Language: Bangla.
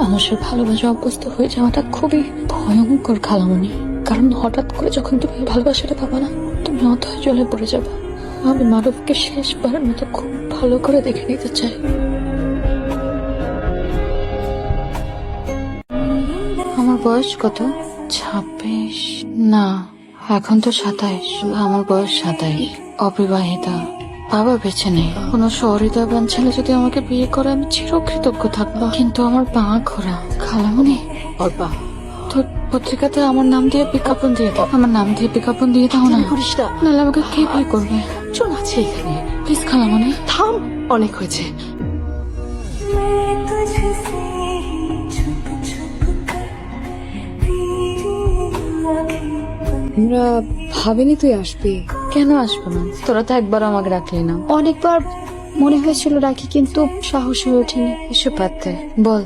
মানুষের ভালোবাসা অভ্যস্ত হয়ে যাওয়াটা খুবই ভয়ঙ্কর খালামণি। কারণ হঠাৎ করে যখন তুমি ভালোবাসাটা পাবা না, তুমি অথয় জলে পড়ে যাবা। আমি মারুফকে শেষবারের মতো খুব ভালো করে দেখে নিতে চাই। আমার বয়স কত? 26? না, এখন তো 27। আমার বয়স 27। অবিবাহিতা, বাবা বেঁচে নেই। কোনো সহৃদয়বান ছেলে যদি আমাকে বিয়ে করে আমি চিরকৃতজ্ঞ থাকবো, কিন্তু আমার পা খোরা। খালামণি, অল্পা তোর পত্রিকাতে আমার নাম দিয়ে বিজ্ঞাপন দিয়ে দাও। আমার নাম দিয়ে বিজ্ঞাপন দিয়ে দাও না, করিস না। নাহলে আমাকে কে বিয়ে করবে? জন আছে এখানে। প্লিজ খালামণি। থাম, অনেক হয়েছে। আমরা ভাবিনি তুই আসবি। কেন আসবো না? তোরা তো একবার আমাকে রাখলি না। অনেকবার মনে হয়েছিল রাখি, কিন্তু সাহস হয়ে ওঠেনি। এসব বাদ দে, বল